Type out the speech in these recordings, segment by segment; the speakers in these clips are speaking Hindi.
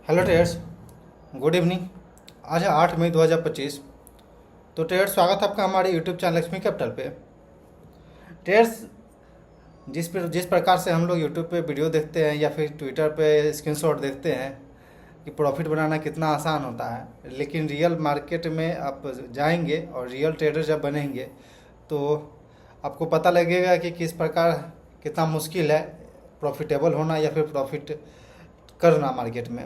Hello traders, good evening. आज है 8 मई 2025। तो ट्रेडर्स, स्वागत है आपका हमारे यूट्यूब चैनल लक्ष्मी कैपिटल पे। ट्रेडर्स, जिस प्रकार से हम लोग यूट्यूब पे वीडियो देखते हैं या फिर ट्विटर पे स्क्रीनशॉट देखते हैं कि प्रॉफिट बनाना कितना आसान होता है, लेकिन रियल मार्केट में आप जाएंगे और रियल ट्रेडर जब बनेंगे तो आपको पता लगेगा कि किस प्रकार कितना मुश्किल है प्रॉफिटेबल होना या फिर प्रॉफिट करना। मार्केट में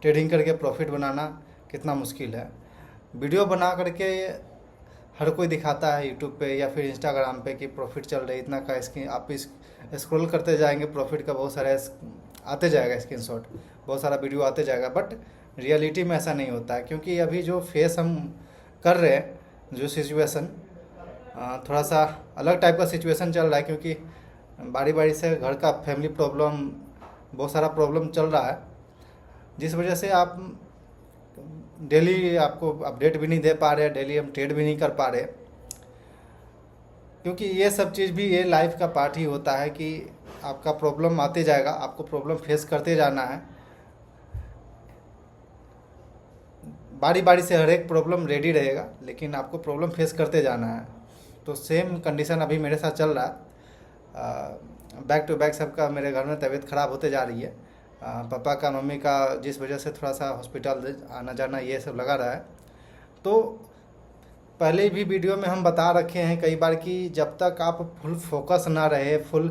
ट्रेडिंग करके प्रॉफिट बनाना कितना मुश्किल है। वीडियो बना करके हर कोई दिखाता है यूट्यूब पे या फिर इंस्टाग्राम पे कि प्रॉफिट चल रहा है इतना का। स्क्रीन आप इस स्क्रॉल करते जाएंगे, प्रॉफिट का बहुत सारा आते जाएगा स्क्रीनशॉट, बहुत सारा वीडियो आते जाएगा। बट रियलिटी में ऐसा नहीं होता है, क्योंकि अभी जो फेस हम कर रहे हैं, जो सिचुएशन थोड़ा सा अलग टाइप का सिचुएशन चल रहा है, क्योंकि बारी बारी से घर का फैमिली प्रॉब्लम, बहुत सारा प्रॉब्लम चल रहा है, जिस वजह से आप डेली आपको अपडेट भी नहीं दे पा रहे, डेली हम ट्रेड भी नहीं कर पा रहे। क्योंकि ये सब चीज़ भी ये लाइफ का पार्ट ही होता है कि आपका प्रॉब्लम आते जाएगा, आपको प्रॉब्लम फेस करते जाना है। बारी बारी से हर एक प्रॉब्लम रेडी रहेगा, लेकिन आपको प्रॉब्लम फेस करते जाना है। तो सेम कंडीशन अभी मेरे साथ चल रहा है। बैक टू बैक सबका मेरे घर में तबीयत ख़राब होते जा रही है। पापा का, मम्मी का, जिस वजह से थोड़ा सा हॉस्पिटल आना जाना ये सब लगा रहा है। तो पहले भी वीडियो में हम बता रखे हैं कई बार कि जब तक आप फुल फोकस ना रहे, फुल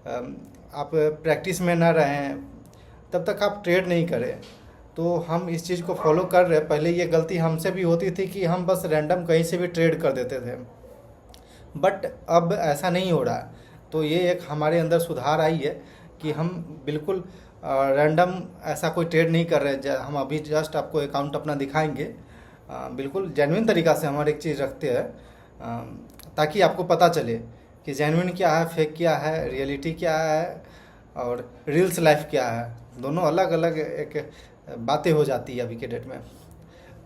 आप प्रैक्टिस में ना रहें, तब तक आप ट्रेड नहीं करें। तो हम इस चीज़ को फॉलो कर रहे हैं। पहले ये गलती हमसे भी होती थी कि हम बस रैंडम कहीं से भी ट्रेड कर देते थे, बट अब ऐसा नहीं हो रहा है। तो ये एक हमारे अंदर सुधार आई है कि हम बिल्कुल रैंडम ऐसा कोई ट्रेड नहीं कर रहे। हम अभी जस्ट आपको अकाउंट अपना दिखाएंगे। बिल्कुल जेन्युइन तरीक़ा से हम हर एक चीज़ रखते हैं, ताकि आपको पता चले कि जेन्युइन क्या है, फेक क्या है, रियलिटी क्या है और रील्स लाइफ क्या है। दोनों अलग अलग एक बातें हो जाती है अभी के डेट में।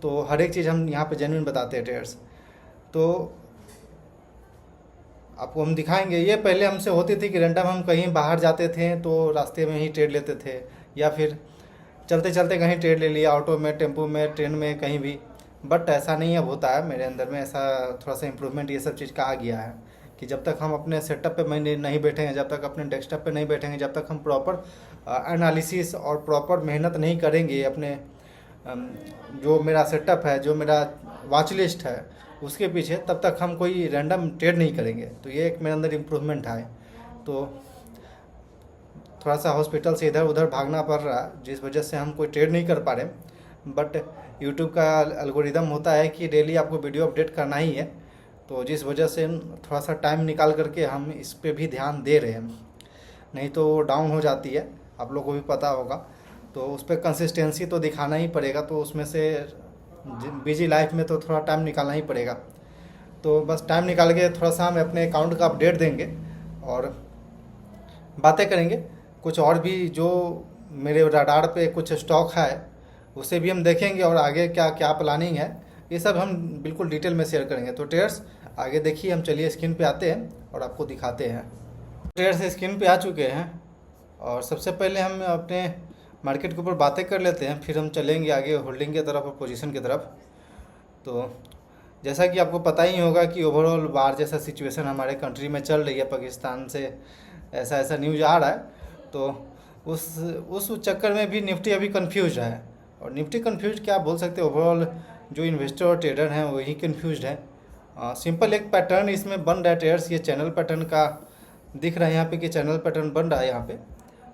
तो हर एक चीज़ हम यहाँ पे जेन्युइन बताते हैं ट्रेडर्स। तो आपको हम दिखाएंगे। ये पहले हमसे होती थी कि रैंडम हम कहीं बाहर जाते थे तो रास्ते में ही ट्रेड लेते थे, या फिर चलते चलते कहीं ट्रेड ले लिया, ऑटो में, टेम्पो में, ट्रेन में, कहीं भी। बट ऐसा नहीं अब होता है। मेरे अंदर में ऐसा थोड़ा सा इम्प्रूवमेंट ये सब चीज़ का आ गया है कि जब तक हम अपने सेटअप पे नहीं बैठेंगे, जब तक अपने डेस्कटॉप पे नहीं बैठेंगे, जब तक हम प्रॉपर एनालिसिस और प्रॉपर मेहनत नहीं करेंगे अपने जो मेरा सेटअप है, जो मेरा वॉच लिस्ट है उसके पीछे, तब तक हम कोई रैंडम ट्रेड नहीं करेंगे। तो ये एक मेरे अंदर इम्प्रूवमेंट है। तो थोड़ा सा हॉस्पिटल से इधर उधर भागना पड़ रहा है, जिस वजह से हम कोई ट्रेड नहीं कर पा रहे। बट यूट्यूब का एल्गोरिदम होता है कि डेली आपको वीडियो अपडेट करना ही है, तो जिस वजह से थोड़ा सा टाइम निकाल करके हम इस पे भी ध्यान दे रहे हैं। नहीं तो डाउन हो जाती है, आप लोग को भी पता होगा। तो उस पर कंसिस्टेंसी तो दिखाना ही पड़ेगा। तो उसमें से बिजी लाइफ में तो थोड़ा टाइम निकालना ही पड़ेगा। तो बस टाइम निकाल के थोड़ा सा हम अपने अकाउंट का अपडेट देंगे और बातें करेंगे। कुछ और भी जो मेरे रडार पे कुछ स्टॉक है उसे भी हम देखेंगे, और आगे क्या क्या प्लानिंग है ये सब हम बिल्कुल डिटेल में शेयर करेंगे। तो ट्रेडर्स आगे देखिए, हम चलिए स्क्रीन पे आते हैं और आपको दिखाते हैं। ट्रेडर्स स्क्रीन पे आ चुके हैं और सबसे पहले हम अपने मार्केट के ऊपर बातें कर लेते हैं, फिर हम चलेंगे आगे होल्डिंग की तरफ और पोजीशन की तरफ। तो जैसा कि आपको पता ही होगा कि ओवरऑल वार जैसा सिचुएशन हमारे कंट्री में चल रही है, पाकिस्तान से ऐसा ऐसा न्यूज़ आ रहा है। तो उस चक्कर में भी निफ्टी अभी कंफ्यूज है। और निफ्टी कंफ्यूज क्या बोल सकते हैं, ओवरऑल जो इन्वेस्टर और ट्रेडर हैं वही कंफ्यूज है। सिंपल एक पैटर्न इसमें बन रहा है ट्रेडर्स। ये चैनल पैटर्न का दिख रहा है यहाँ पे कि चैनल पैटर्न बन रहा है यहाँ पे।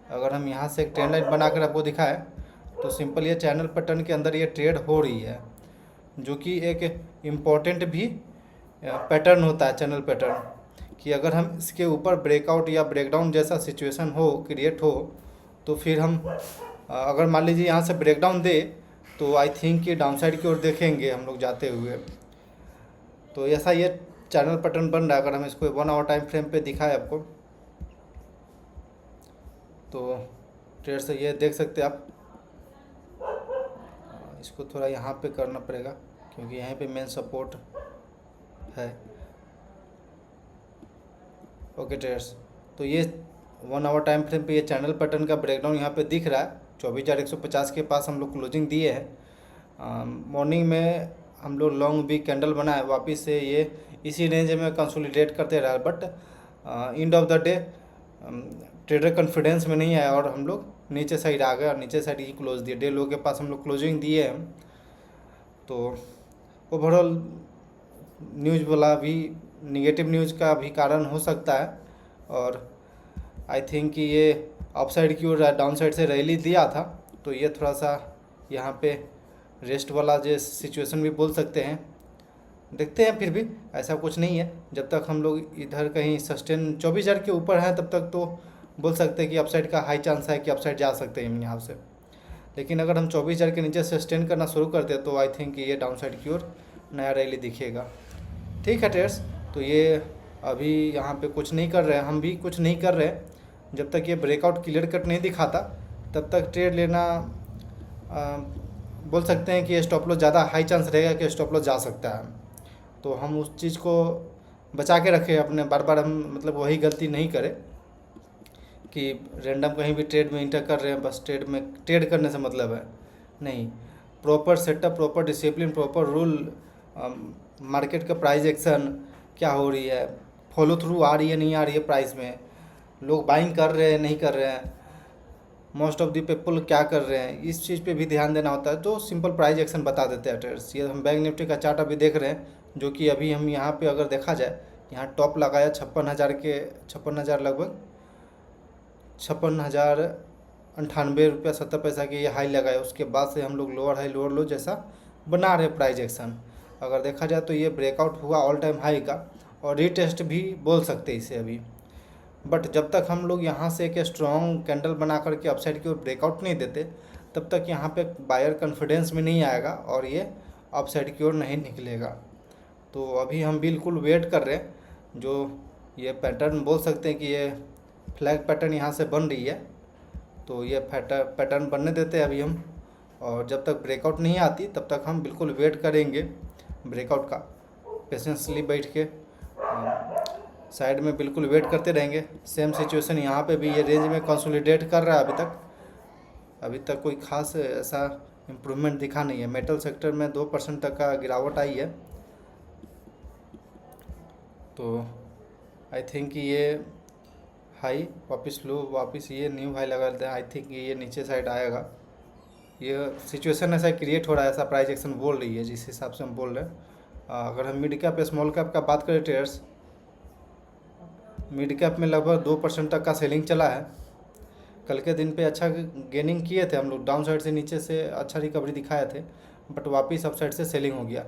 अगर हम यहाँ से एक ट्रेंड लाइन बनाकर आपको दिखाएं तो सिंपल ये चैनल पैटर्न के अंदर ये ट्रेड हो रही है, जो कि एक इम्पॉर्टेंट भी पैटर्न होता है चैनल पैटर्न। कि अगर हम इसके ऊपर ब्रेकआउट या ब्रेकडाउन जैसा सिचुएशन हो, क्रिएट हो, तो फिर हम अगर मान लीजिए यहाँ से ब्रेकडाउन दे तो आई थिंक कि डाउनसाइड की ओर देखेंगे हम लोग जाते हुए। तो ऐसा ये चैनल पैटर्न बन रहा है। अगर हम इसको 1 आवर टाइम फ्रेम पे दिखाएं आपको, तो ट्रेड से ये देख सकते हैं आप। इसको थोड़ा यहाँ पे करना पड़ेगा क्योंकि यहाँ पे मेन सपोर्ट है। ओके ट्रेडर्स, तो ये 1 आवर टाइम फ्रेम पे ये चैनल पैटर्न का ब्रेकडाउन यहाँ पे दिख रहा है। 24,150 के पास हम लोग क्लोजिंग दिए हैं। मॉर्निंग में हम लोग लॉन्ग भी कैंडल बनाए, वापस से ये इसी रेंज में कंसोलिडेट करते रहा, but end of the day trader confidence में नहीं आया और हम लोग नीचे साइड आ गए और नीचे साइड ही क्लोज दिए। डे लो के पास हम लोग क्लोजिंग दिए हैं। तो ओवरऑल न्यूज़ वाला भी निगेटिव न्यूज़ का भी कारण हो सकता है, और आई थिंक कि ये अपसाइड की ओर डाउन साइड से रैली दिया था, तो ये थोड़ा सा यहाँ पे रेस्ट वाला जो सिचुएशन भी बोल सकते हैं। देखते हैं, फिर भी ऐसा कुछ नहीं है। जब तक हम लोग इधर कहीं सस्टेन 24,000 के ऊपर हैं तब तक तो बोल सकते हैं कि अपसाइड का हाई चांस है कि अपसाइड जा सकते हैं हम यहाँ से। लेकिन अगर हम 24,000 के नीचे सस्टेन करना शुरू करते हैं तो आई थिंक कि ये डाउन साइड की ओर नया रैली दिखेगा। ठीक है ट्रेड्स, तो ये अभी यहाँ पे कुछ नहीं कर रहे हैं, हम भी कुछ नहीं कर रहे हैं। जब तक ये ब्रेकआउट क्लियर कट नहीं दिखाता तब तक ट्रेड लेना बोल सकते हैं कि स्टॉप लॉस ज़्यादा हाई चांस रहेगा कि स्टॉप लॉस जा सकता है। तो हम उस चीज़ को बचा के रखें अपने, बार बार हम मतलब वही गलती नहीं करें कि रैंडम कहीं भी ट्रेड में इंटर कर रहे हैं, बस ट्रेड करने से मतलब है नहीं। Proper setup, proper discipline, proper rule, market का प्राइस एक्शन क्या हो रही है, फॉलो थ्रू आ रही है नहीं आ रही है प्राइस में, लोग बाइंग कर रहे हैं नहीं कर रहे हैं, मोस्ट ऑफ द पीपल क्या कर रहे हैं, इस चीज़ पे भी ध्यान देना होता है। तो सिंपल प्राइस एक्शन बता देते हैं ट्रेडर्स। ये हम बैंक निफ्टी का चार्ट अभी देख रहे हैं, जो कि अभी हम यहाँ पे अगर देखा जाए, यहाँ टॉप लगाया 56,000 लगभग 56,098 रुपया 70 पैसा के ये हाई लगाया। उसके बाद से हम लोग लोअर हाई लोअर लो जैसा बना रहे प्राइस एक्शन। अगर देखा जाए तो ये ब्रेकआउट हुआ ऑल टाइम हाई का, और रीटेस्ट भी बोल सकते हैं इसे अभी। बट जब तक हम लोग यहाँ से एक स्ट्रॉन्ग कैंडल बना करके अपसाइड की ओर ब्रेकआउट नहीं देते तब तक यहाँ पे बायर कॉन्फिडेंस में नहीं आएगा और ये अपसाइड की ओर नहीं निकलेगा। तो अभी हम बिल्कुल वेट कर रहे हैं, जो ये पैटर्न बोल सकते हैं कि ये फ्लैग पैटर्न यहाँ से बन रही है, तो ये पैटर्न बनने देते हैं अभी हम। और जब तक ब्रेकआउट नहीं आती तब तक हम बिल्कुल वेट करेंगे ब्रेकआउट का, पेशेंसली बैठ के साइड में बिल्कुल वेट करते रहेंगे। सेम सिचुएशन यहाँ पे भी ये रेंज में कंसोलिडेट कर रहा है अभी तक कोई खास ऐसा इम्प्रूवमेंट दिखा नहीं है। मेटल सेक्टर में 2% तक का गिरावट आई है, तो आई थिंक ये हाई वापस लो, वापस ये न्यू हाई लगा देते हैं। आई थिंक ये नीचे साइड आएगा। ये सिचुएशन ऐसा क्रिएट हो रहा है, ऐसा प्राइस एक्शन बोल रही है जिस हिसाब से हम बोल रहे हैं। अगर हम मिड कैप स्मॉल कैप का बात करें ट्रेडर्स, मिड कैप में लगभग 2% तक का सेलिंग चला है। कल के दिन पे अच्छा गेनिंग किए थे हम लोग, डाउन साइड से नीचे से अच्छा रिकवरी दिखाए थे, बट वापस अप साइड से सेलिंग हो गया।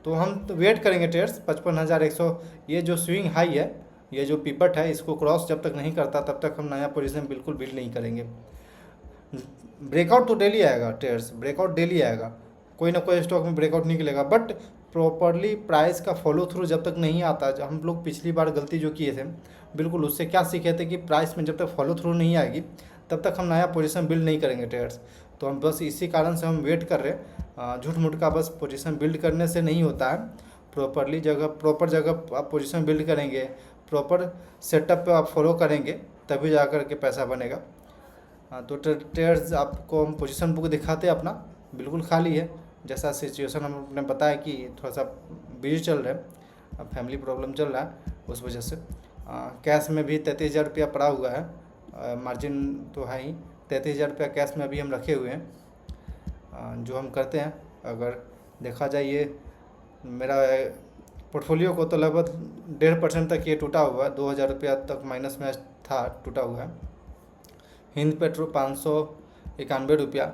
तो हम तो वेट करेंगे ट्रेड्स 55,100, ये जो स्विंग हाई है, ये जो पिपट है, इसको क्रॉस जब तक नहीं करता तब तक हम नया पोजीशन बिल्कुल बिल्ड नहीं करेंगे। ब्रेकआउट तो डेली आएगा ट्रेड्स, ब्रेकआउट डेली आएगा, कोई ना कोई स्टॉक में ब्रेकआउट निकलेगा, बट प्रॉपरली प्राइस का फॉलो थ्रू जब तक नहीं आता। जब हम लोग पिछली बार गलती जो किए थे बिल्कुल उससे क्या सीखे थे कि प्राइस में जब तक फॉलो थ्रू नहीं आएगी तब तक हम नया पोजीशन बिल्ड नहीं करेंगे ट्रेडर्स। तो हम बस इसी कारण से हम वेट कर रहे हैं। झूठ मूठ का बस पोजीशन बिल्ड करने से नहीं होता है, प्रॉपर जगह आप पोजीशन बिल्ड करेंगे, प्रॉपर सेटअप पे आप फॉलो करेंगे, तभी जा कर के पैसा बनेगा। तो ट्रेडर्स आपको हम पोजीशन बुक दिखाते हैं, अपना बिल्कुल खाली है। जैसा सिचुएशन हमने बताया कि थोड़ा सा बिजी चल रहा है, फैमिली प्रॉब्लम चल रहा है, उस वजह से कैश में भी 33,000 रुपया पड़ा हुआ है। मार्जिन तो है ही, 33,000 रुपया कैश में अभी हम रखे हुए हैं। जो हम करते हैं, अगर देखा जाए ये मेरा पोर्टफोलियो को तो लगभग 1.5% तक ये टूटा हुआ है, 2,000 रुपया तक माइनस में था, टूटा हुआ है। हिंद पेट्रो 591 रुपया,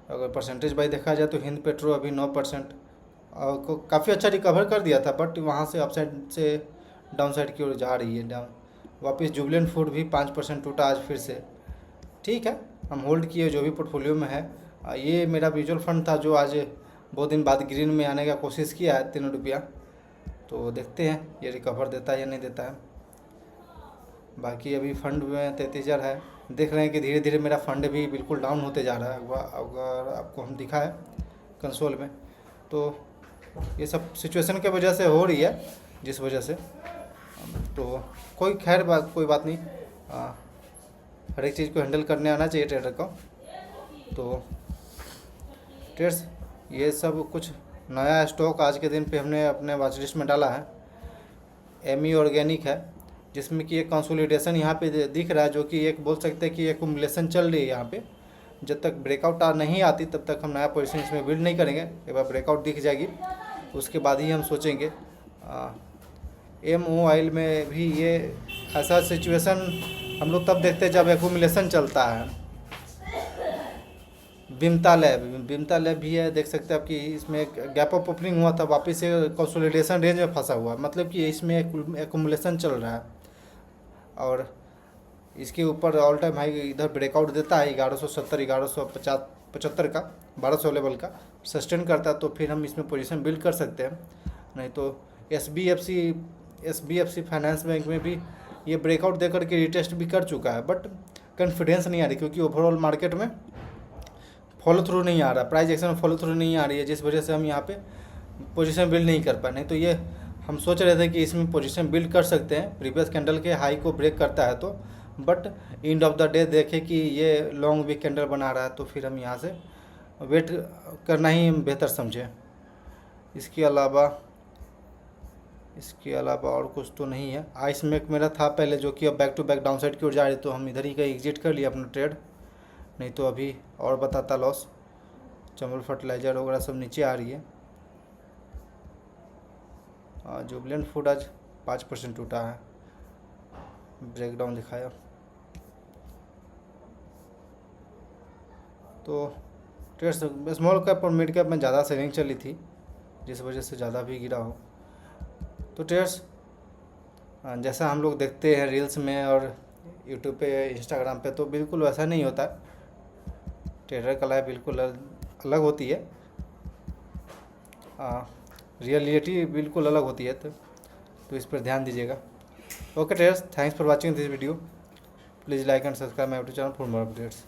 अगर परसेंटेज बाई देखा जाए तो हिंद पेट्रो अभी 9% को काफ़ी अच्छा रिकवर कर दिया था, बट वहाँ से अपसाइड से डाउन साइड की ओर जा रही है डाउन। वापस जुबलेंट फूड भी 5% टूटा आज फिर से। ठीक है, हम होल्ड किए जो भी पोर्टफोलियो में है। ये मेरा म्यूचुअल फंड था जो आज बहुत दिन बाद ग्रीन में आने का कोशिश किया है, 3 रुपया। तो देखते हैं ये रिकवर देता है या नहीं देता है। बाकी अभी फंड में 33,000 है। देख रहे हैं कि धीरे धीरे मेरा फंड भी बिल्कुल डाउन होते जा रहा है। अगर आपको हम दिखाएं कंसोल में, तो ये सब सिचुएशन की वजह से हो रही है, जिस वजह से तो कोई बात नहीं। हर एक चीज़ को हैंडल करने आना चाहिए ट्रेडर को। तो ट्रेड्स ये सब कुछ नया स्टॉक आज के दिन पे हमने अपने वॉच लिस्ट में डाला है। एमी ऑर्गेनिक है, जिसमें कि एक कंसोलिडेशन यहाँ पे दिख रहा है, जो कि एक बोल सकते हैं कि एक्युमुलेशन चल रही है यहाँ पे। जब तक ब्रेकआउट नहीं आती तब तक हम नया पोजीशन इसमें बिल्ड नहीं करेंगे। एक बार ब्रेकआउट दिख जाएगी उसके बाद ही हम सोचेंगे। MOIL में भी ये ऐसा सिचुएशन हम लोग तब देखते हैं जब एक्युमुलेशन चलता है। बिमता लैब भी है, देख सकते हैं आप कि इसमें एक गैप ऑफ ओपनिंग हुआ था, वापस से कंसोलिडेशन रेंज में फंसा हुआ, मतलब कि इसमें एक्युमुलेशन चल रहा है। और इसके ऊपर ऑल टाइम हाई इधर ब्रेकआउट देता है 1170 1175 का 1200 लेवल का सस्टेन करता है, तो फिर हम इसमें पोजीशन बिल्ड कर सकते हैं। नहीं तो SBFC फाइनेंस बैंक में भी ये ब्रेकआउट देकर के रिटेस्ट भी कर चुका है, बट कॉन्फिडेंस नहीं आ रही, क्योंकि ओवरऑल मार्केट में फॉलो थ्रू नहीं आ रहा, प्राइस एक्शन में फॉलो थ्रू नहीं आ रही है, जिस वजह से हम यहाँ पे पोजीशन बिल्ड नहीं कर पाए। नहीं तो ये हम सोच रहे थे कि इसमें पोजीशन बिल्ड कर सकते हैं, प्रीवियस कैंडल के हाई को ब्रेक करता है तो, but end of the day देखें कि ये लॉन्ग वीक कैंडल बना रहा है, तो फिर हम यहाँ से वेट करना ही बेहतर समझे। इसके अलावा और कुछ तो नहीं है। आइस मेक मेरा था पहले, जो कि अब back to back down side की ओर जा रही, तो हम इधर ही का एग्जिट कर लिया अपना ट्रेड, नहीं तो अभी और बताता लॉस। चंबल फर्टिलाइजर वगैरह सब नीचे आ रही है। जुबलेंट फूड आज 5% टूटा है, ब्रेकडाउन दिखाया। तो ट्रेड्स स्मॉल कैप और मिड कैप में ज़्यादा सेलिंग चली थी, जिस वजह से ज़्यादा भी गिरा हो। तो ट्रेड्स जैसा हम लोग देखते हैं रील्स में और यूट्यूब पे, इंस्टाग्राम पे, तो बिल्कुल वैसा नहीं होता। ट्रेडर का लाइफ बिल्कुल अलग होती है, रियलिटी बिल्कुल अलग होती है, तो इस पर ध्यान दीजिएगा। Okay traders, thanks for watching this video. Please like and subscribe my YouTube channel for more updates.